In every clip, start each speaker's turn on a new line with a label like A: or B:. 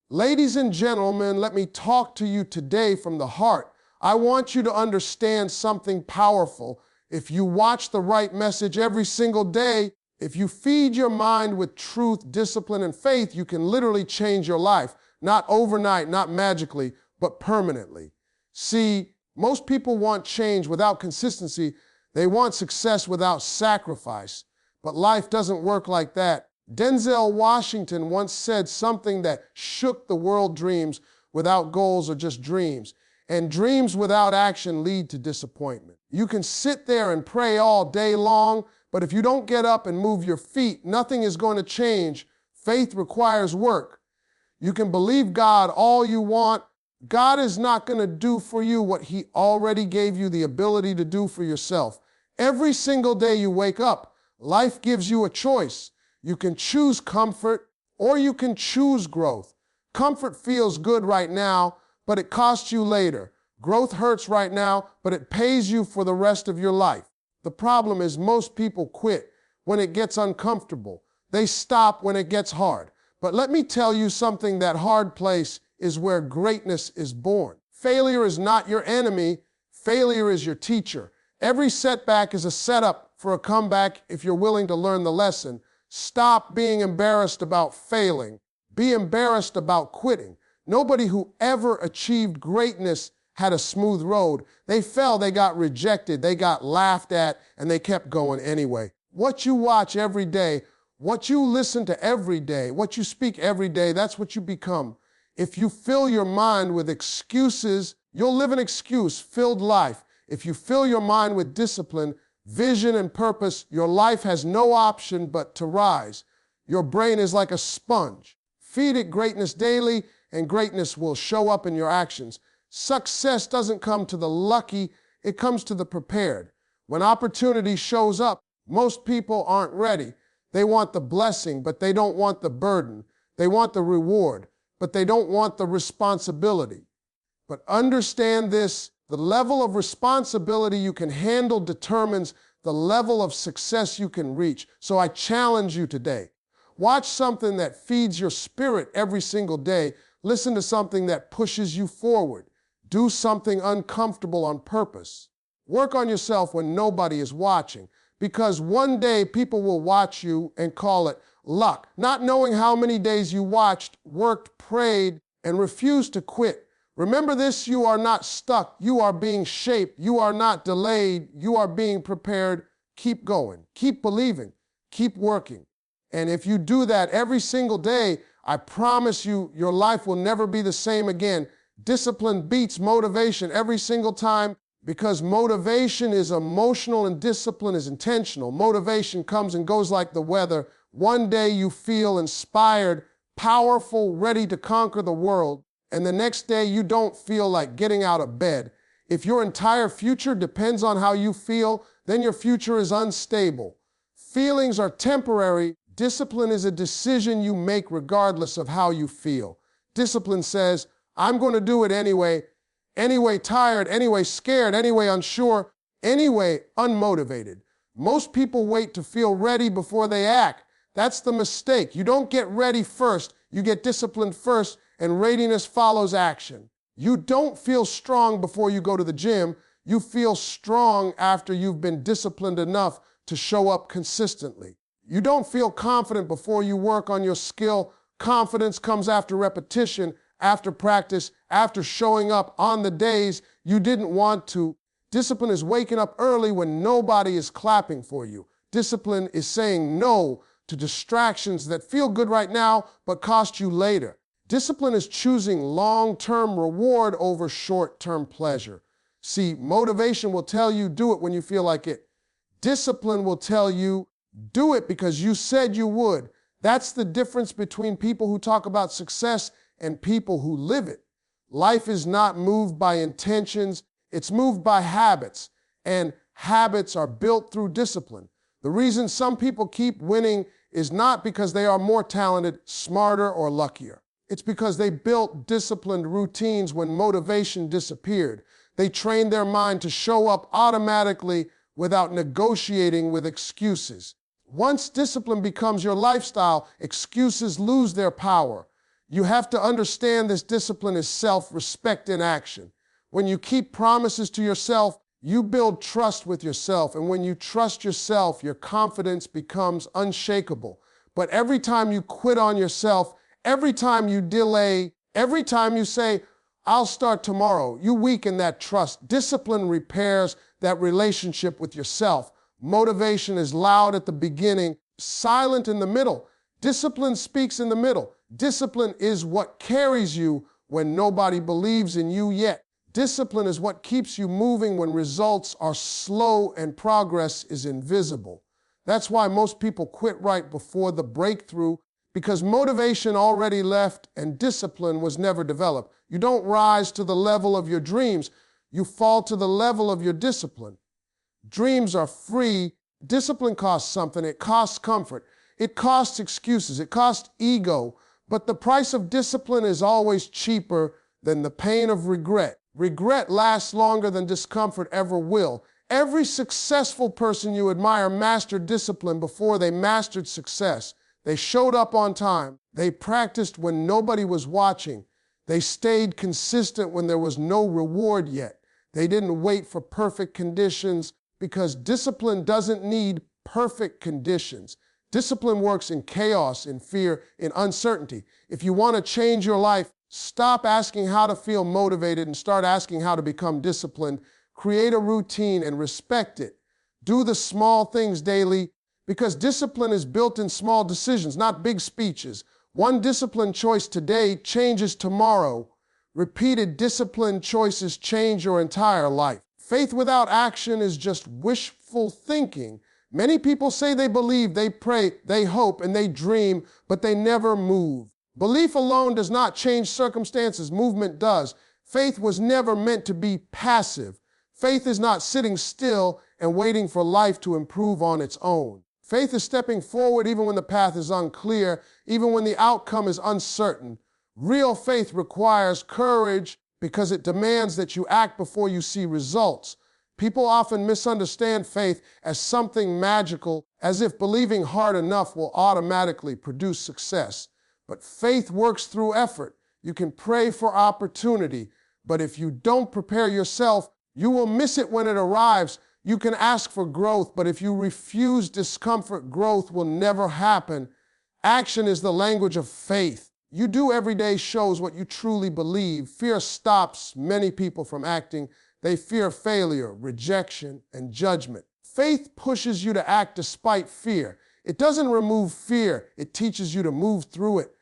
A: Ladies and gentlemen, let me talk to you today from the heart. I want you to understand something powerful. If you watch the right message every single day, if you feed your mind with truth, discipline, and faith, you can literally change your life. Not overnight, not magically, but permanently. See, most people want change without consistency. They want success without sacrifice. But life doesn't work like that. Denzel Washington once said something that shook the world: dreams without goals are just dreams. And dreams without action lead to disappointment. You can sit there and pray all day long, but if you don't get up and move your feet, nothing is going to change. Faith requires work. You can believe God all you want. God is not going to do for you what He already gave you the ability to do for yourself. Every single day you wake up, life gives you a choice. You can choose comfort or you can choose growth. Comfort feels good right now, but it costs you later. Growth hurts right now, but it pays you for the rest of your life. The problem is most people quit when it gets uncomfortable. They stop when it gets hard. But let me tell you something, that hard place is where greatness is born. Failure is not your enemy. Failure is your teacher. Every setback is a setup for a comeback if you're willing to learn the lesson. Stop being embarrassed about failing. Be embarrassed about quitting. Nobody who ever achieved greatness had a smooth road. They fell, they got rejected, they got laughed at, and they kept going anyway. What you watch every day, what you listen to every day, what you speak every day, that's what you become. If you fill your mind with excuses, you'll live an excuse-filled life. If you fill your mind with discipline, vision, and purpose, your life has no option but to rise. Your brain is like a sponge. Feed it greatness daily, and greatness will show up in your actions. Success doesn't come to the lucky, it comes to the prepared. When opportunity shows up, most people aren't ready. They want the blessing, but they don't want the burden. They want the reward, but they don't want the responsibility. But understand this: the level of responsibility you can handle determines the level of success you can reach. So I challenge you today. Watch something that feeds your spirit every single day. Listen to something that pushes you forward. Do something uncomfortable on purpose. Work on yourself when nobody is watching, because one day people will watch you and call it luck, not knowing how many days you watched, worked, prayed, and refused to quit. Remember this: you are not stuck. You are being shaped. You are not delayed. You are being prepared. Keep going. Keep believing. Keep working. And if you do that every single day, I promise you, your life will never be the same again. Discipline beats motivation every single time, because motivation is emotional and discipline is intentional. Motivation comes and goes like the weather. One day you feel inspired, powerful, ready to conquer the world. And the next day you don't feel like getting out of bed. If your entire future depends on how you feel, then your future is unstable. Feelings are temporary. Discipline is a decision you make regardless of how you feel. Discipline says, I'm going to do it anyway tired, anyway scared, anyway unsure, anyway unmotivated. Most people wait to feel ready before they act. That's the mistake. You don't get ready first. You get disciplined first, and readiness follows action. You don't feel strong before you go to the gym. You feel strong after you've been disciplined enough to show up consistently. You don't feel confident before you work on your skill. Confidence comes after repetition, after practice, after showing up on the days you didn't want to. Discipline is waking up early when nobody is clapping for you. Discipline is saying no to distractions that feel good right now but cost you later. Discipline is choosing long-term reward over short-term pleasure. See, motivation will tell you do it when you feel like it. Discipline will tell you do it because you said you would. That's the difference between people who talk about success and people who live it. Life is not moved by intentions, it's moved by habits, and habits are built through discipline. The reason some people keep winning is not because they are more talented, smarter, or luckier. It's because they built disciplined routines when motivation disappeared. They trained their mind to show up automatically without negotiating with excuses. Once discipline becomes your lifestyle, excuses lose their power. You have to understand this discipline is self-respect in action. When you keep promises to yourself, you build trust with yourself. And when you trust yourself, your confidence becomes unshakable. But every time you quit on yourself, every time you delay, every time you say, I'll start tomorrow, you weaken that trust. Discipline repairs that relationship with yourself. Motivation is loud at the beginning, silent in the middle. Discipline speaks in the middle. Discipline is what carries you when nobody believes in you yet. Discipline is what keeps you moving when results are slow and progress is invisible. That's why most people quit right before the breakthrough, because motivation already left and discipline was never developed. You don't rise to the level of your dreams. You fall to the level of your discipline. Dreams are free. Discipline costs something. It costs comfort. It costs excuses. It costs ego. But the price of discipline is always cheaper than the pain of regret. Regret lasts longer than discomfort ever will. Every successful person you admire mastered discipline before they mastered success. They showed up on time. They practiced when nobody was watching. They stayed consistent when there was no reward yet. They didn't wait for perfect conditions, because discipline doesn't need perfect conditions. Discipline works in chaos, in fear, in uncertainty. If you want to change your life, stop asking how to feel motivated and start asking how to become disciplined. Create a routine and respect it. Do the small things daily, because discipline is built in small decisions, not big speeches. One disciplined choice today changes tomorrow. Repeated disciplined choices change your entire life. Faith without action is just wishful thinking. Many people say they believe, they pray, they hope, and they dream, but they never move. Belief alone does not change circumstances. Movement does. Faith was never meant to be passive. Faith is not sitting still and waiting for life to improve on its own. Faith is stepping forward even when the path is unclear, even when the outcome is uncertain. Real faith requires courage because it demands that you act before you see results. People often misunderstand faith as something magical, as if believing hard enough will automatically produce success. But faith works through effort. You can pray for opportunity, but if you don't prepare yourself, you will miss it when it arrives. You can ask for growth, but if you refuse discomfort, growth will never happen. Action is the language of faith. You do every day shows what you truly believe. Fear stops many people from acting. They fear failure, rejection, and judgment. Faith pushes you to act despite fear. It doesn't remove fear. It teaches you to move through it.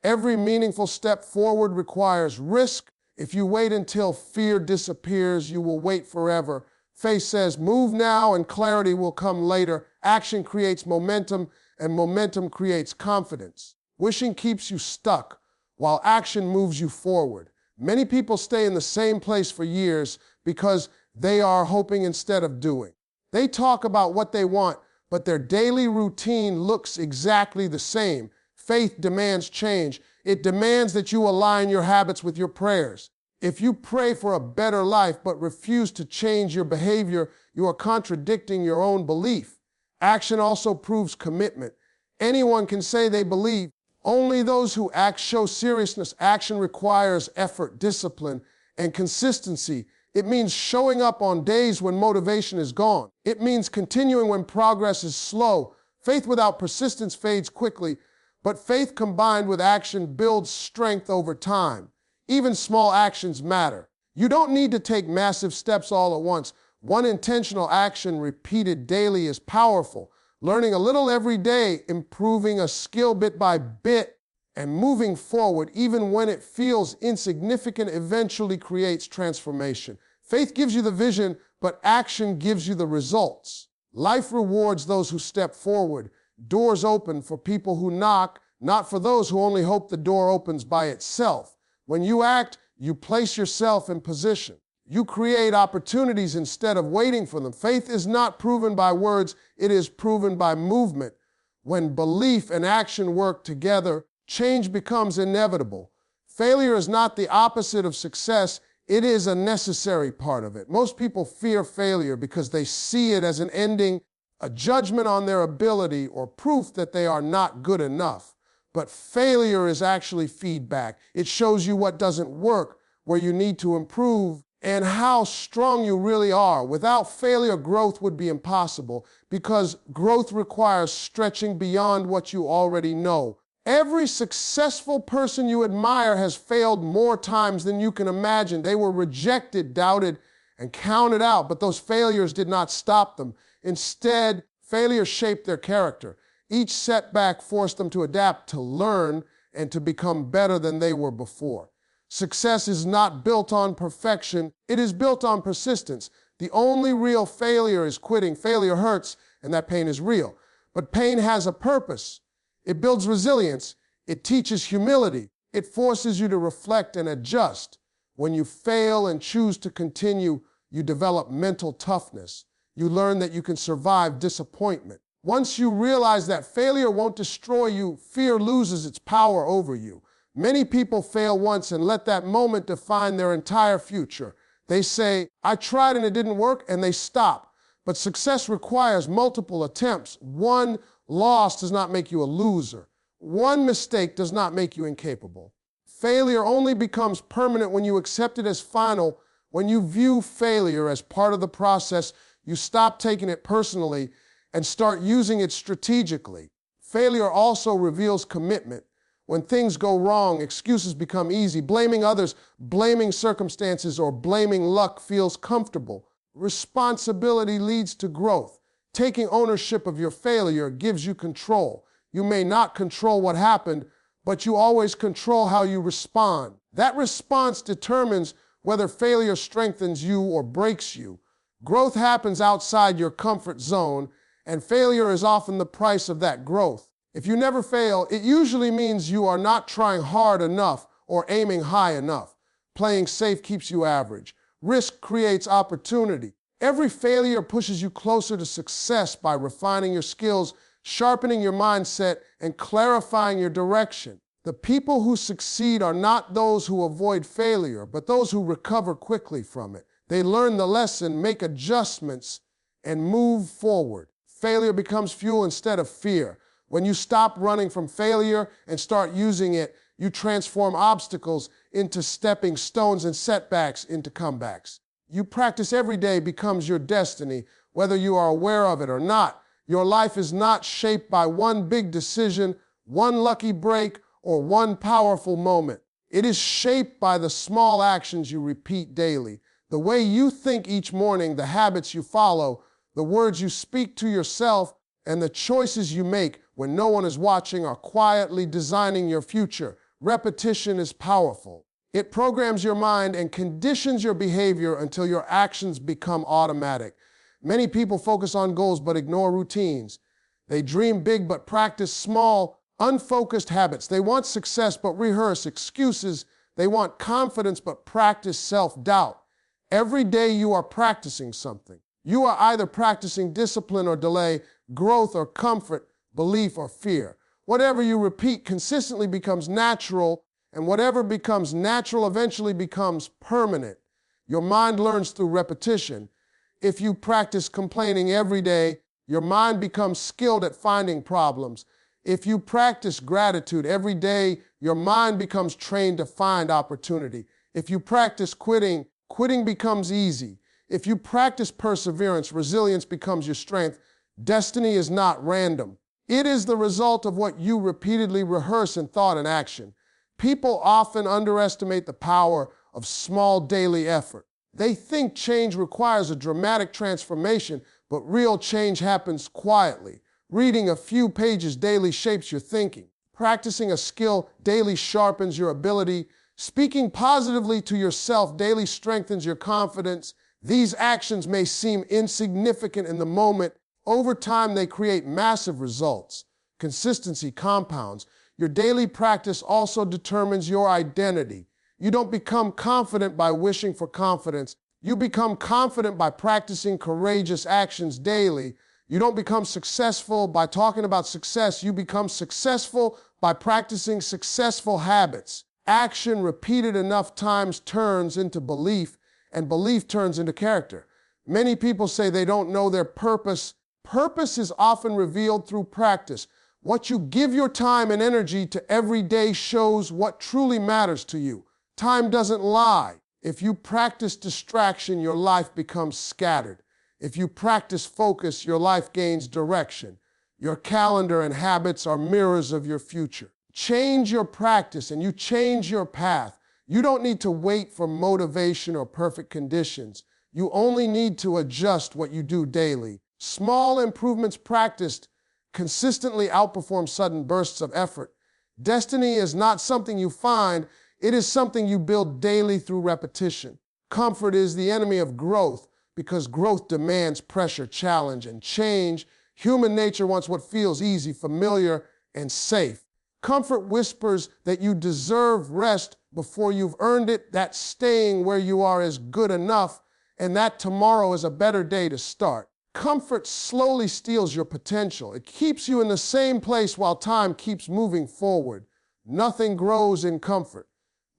A: Every meaningful step forward requires risk. If you wait until fear disappears, you will wait forever. Faith says, move now and clarity will come later. Action creates momentum, and momentum creates confidence. Wishing keeps you stuck, while action moves you forward. Many people stay in the same place for years because they are hoping instead of doing. They talk about what they want, but their daily routine looks exactly the same. Faith demands change. It demands that you align your habits with your prayers. If you pray for a better life but refuse to change your behavior, you are contradicting your own belief. Action also proves commitment. Anyone can say they believe. Only those who act show seriousness. Action requires effort, discipline, and consistency. It means showing up on days when motivation is gone. It means continuing when progress is slow. Faith without persistence fades quickly, but faith combined with action builds strength over time. Even small actions matter. You don't need to take massive steps all at once. One intentional action repeated daily is powerful. Learning a little every day, improving a skill bit by bit, and moving forward even when it feels insignificant eventually creates transformation. Faith gives you the vision, but action gives you the results. Life rewards those who step forward. Doors open for people who knock, not for those who only hope the door opens by itself. When you act, you place yourself in position. You create opportunities instead of waiting for them. Faith is not proven by words, it is proven by movement. When belief and action work together, change becomes inevitable. Failure is not the opposite of success, it is a necessary part of it. Most people fear failure because they see it as an ending, a judgment on their ability, or proof that they are not good enough. But failure is actually feedback. It shows you what doesn't work, where you need to improve, and how strong you really are. Without failure, growth would be impossible because growth requires stretching beyond what you already know. Every successful person you admire has failed more times than you can imagine. They were rejected, doubted, and counted out, but those failures did not stop them. Instead, failure shaped their character. Each setback forced them to adapt, to learn, and to become better than they were before. Success is not built on perfection, it is built on persistence. The only real failure is quitting. Failure hurts, and that pain is real. But pain has a purpose. It builds resilience. It teaches humility. It forces you to reflect and adjust. When you fail and choose to continue, you develop mental toughness. You learn that you can survive disappointment. Once you realize that failure won't destroy you, fear loses its power over you. Many people fail once and let that moment define their entire future. They say, I tried and it didn't work, and they stop. But success requires multiple attempts. One loss does not make you a loser. One mistake does not make you incapable. Failure only becomes permanent when you accept it as final. When you view failure as part of the process, you stop taking it personally and start using it strategically. Failure also reveals commitment. When things go wrong, excuses become easy. Blaming others, blaming circumstances, or blaming luck feels comfortable. Responsibility leads to growth. Taking ownership of your failure gives you control. You may not control what happened, but you always control how you respond. That response determines whether failure strengthens you or breaks you. Growth happens outside your comfort zone, and failure is often the price of that growth. If you never fail, it usually means you are not trying hard enough or aiming high enough. Playing safe keeps you average. Risk creates opportunity. Every failure pushes you closer to success by refining your skills, sharpening your mindset, and clarifying your direction. The people who succeed are not those who avoid failure, but those who recover quickly from it. They learn the lesson, make adjustments, and move forward. Failure becomes fuel instead of fear. When you stop running from failure and start using it, you transform obstacles into stepping stones and setbacks into comebacks. You practice every day becomes your destiny, whether you are aware of it or not. Your life is not shaped by one big decision, one lucky break, or one powerful moment. It is shaped by the small actions you repeat daily. The way you think each morning, the habits you follow, the words you speak to yourself, and the choices you make when no one is watching are quietly designing your future. Repetition is powerful. It programs your mind and conditions your behavior until your actions become automatic. Many people focus on goals but ignore routines. They dream big but practice small, unfocused habits. They want success but rehearse excuses. They want confidence but practice self-doubt. Every day you are practicing something. You are either practicing discipline or delay, growth or comfort, belief or fear. Whatever you repeat consistently becomes natural, and whatever becomes natural eventually becomes permanent. Your mind learns through repetition. If you practice complaining every day, your mind becomes skilled at finding problems. If you practice gratitude every day, your mind becomes trained to find opportunity. If you practice quitting, quitting becomes easy. If you practice perseverance, resilience becomes your strength. Destiny is not random. It is the result of what you repeatedly rehearse in thought and action. People often underestimate the power of small daily effort. They think change requires a dramatic transformation, but real change happens quietly. Reading a few pages daily shapes your thinking. Practicing a skill daily sharpens your ability. Speaking positively to yourself daily strengthens your confidence. These actions may seem insignificant in the moment. Over time, they create massive results. Consistency compounds. Your daily practice also determines your identity. You don't become confident by wishing for confidence. You become confident by practicing courageous actions daily. You don't become successful by talking about success. You become successful by practicing successful habits. Action repeated enough times turns into belief, and belief turns into character. Many people say they don't know their purpose. Purpose is often revealed through practice. What you give your time and energy to every day shows what truly matters to you. Time doesn't lie. If you practice distraction, your life becomes scattered. If you practice focus, your life gains direction. Your calendar and habits are mirrors of your future. Change your practice and you change your path. You don't need to wait for motivation or perfect conditions. You only need to adjust what you do daily. Small improvements practiced consistently outperform sudden bursts of effort. Destiny is not something you find, it is something you build daily through repetition. Comfort is the enemy of growth because growth demands pressure, challenge, and change. Human nature wants what feels easy, familiar, and safe. Comfort whispers that you deserve rest before you've earned it, that staying where you are is good enough, and that tomorrow is a better day to start. Comfort slowly steals your potential. It keeps you in the same place while time keeps moving forward. Nothing grows in comfort.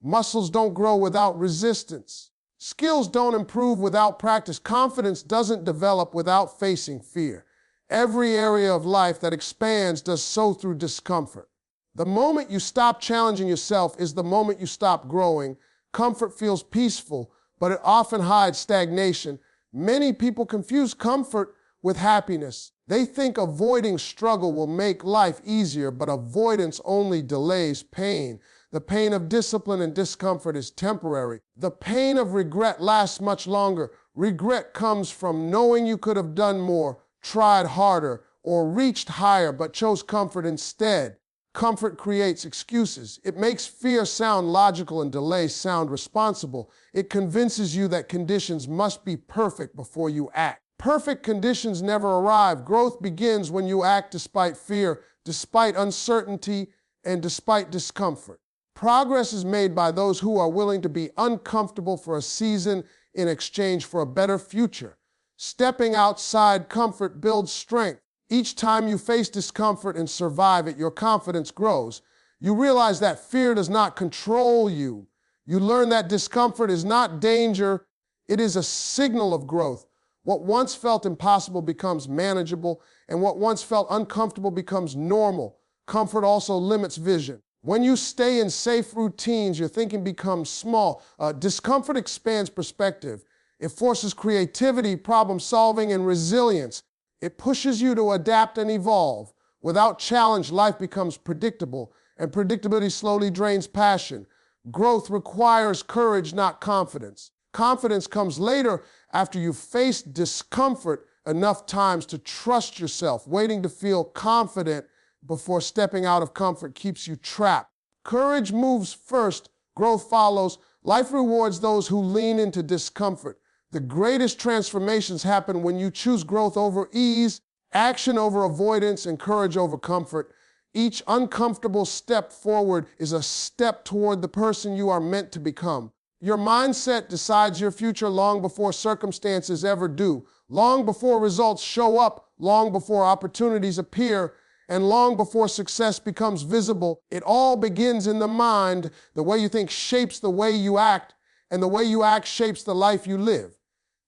A: Muscles don't grow without resistance. Skills don't improve without practice. Confidence doesn't develop without facing fear. Every area of life that expands does so through discomfort. The moment you stop challenging yourself is the moment you stop growing. Comfort feels peaceful, but it often hides stagnation. Many people confuse comfort with happiness. They think avoiding struggle will make life easier, but avoidance only delays pain. The pain of discipline and discomfort is temporary. The pain of regret lasts much longer. Regret comes from knowing you could have done more, tried harder, or reached higher, but chose comfort instead. Comfort creates excuses. It makes fear sound logical and delay sound responsible. It convinces you that conditions must be perfect before you act. Perfect conditions never arrive. Growth begins when you act despite fear, despite uncertainty, and despite discomfort. Progress is made by those who are willing to be uncomfortable for a season in exchange for a better future. Stepping outside comfort builds strength. Each time you face discomfort and survive it, your confidence grows. You realize that fear does not control you. You learn that discomfort is not danger, it is a signal of growth. What once felt impossible becomes manageable, and what once felt uncomfortable becomes normal. Comfort also limits vision. When you stay in safe routines, your thinking becomes small. Discomfort expands perspective. It forces creativity, problem solving, and resilience. It pushes you to adapt and evolve. Without challenge, life becomes predictable, and predictability slowly drains passion. Growth requires courage, not confidence. Confidence comes later after you've faced discomfort enough times to trust yourself. Waiting to feel confident before stepping out of comfort keeps you trapped. Courage moves first, growth follows. Life rewards those who lean into discomfort. The greatest transformations happen when you choose growth over ease, action over avoidance, and courage over comfort. Each uncomfortable step forward is a step toward the person you are meant to become. Your mindset decides your future long before circumstances ever do, long before results show up, long before opportunities appear, and long before success becomes visible. It all begins in the mind. The way you think shapes the way you act, and the way you act shapes the life you live.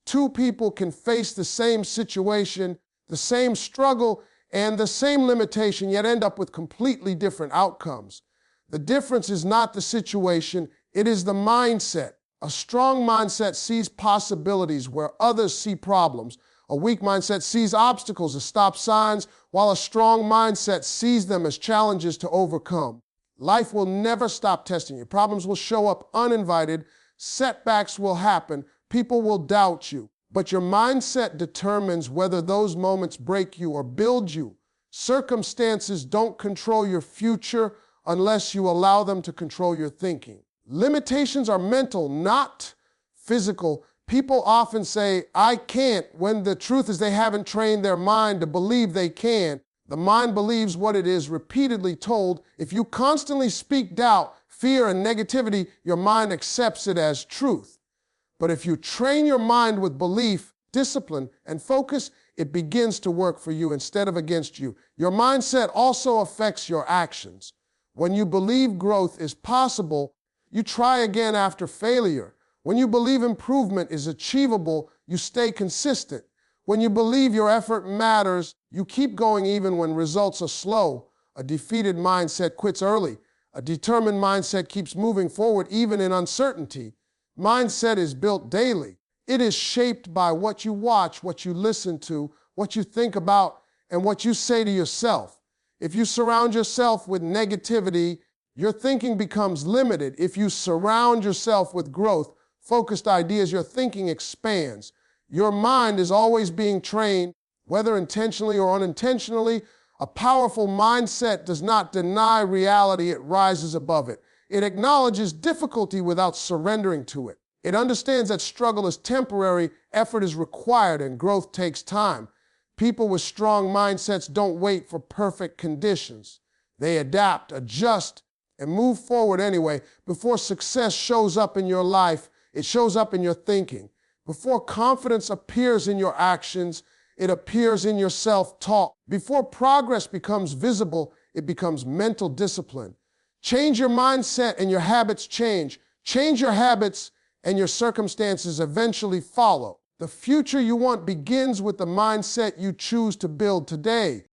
A: Two people can face the same situation, the same struggle, and the same limitation, yet end up with completely different outcomes. The difference is not the situation, it is the mindset. A strong mindset sees possibilities where others see problems. A weak mindset sees obstacles as stop signs, while a strong mindset sees them as challenges to overcome. Life will never stop testing you. Problems will show up uninvited, setbacks will happen, people will doubt you. But your mindset determines whether those moments break you or build you. Circumstances don't control your future unless you allow them to control your thinking. Limitations are mental, not physical. People often say, I can't, when the truth is they haven't trained their mind to believe they can. The mind believes what it is repeatedly told. If you constantly speak doubt, fear, and negativity, your mind accepts it as truth. But if you train your mind with belief, discipline, and focus, it begins to work for you instead of against you. Your mindset also affects your actions. When you believe growth is possible, you try again after failure. When you believe improvement is achievable, you stay consistent. When you believe your effort matters, you keep going even when results are slow. A defeated mindset quits early. A determined mindset keeps moving forward even in uncertainty. Mindset is built daily. It is shaped by what you watch, what you listen to, what you think about, and what you say to yourself. If you surround yourself with negativity, your thinking becomes limited. If you surround yourself with growth, focused ideas, your thinking expands. Your mind is always being trained, whether intentionally or unintentionally. A powerful mindset does not deny reality, it rises above it. It acknowledges difficulty without surrendering to it. It understands that struggle is temporary, effort is required, and growth takes time. People with strong mindsets don't wait for perfect conditions. They adapt, adjust, and move forward anyway. Before success shows up in your life, it shows up in your thinking. Before confidence appears in your actions, it appears in your self-talk. Before progress becomes visible, it becomes mental discipline. Change your mindset and your habits change. Change your habits and your circumstances eventually follow. The future you want begins with the mindset you choose to build today.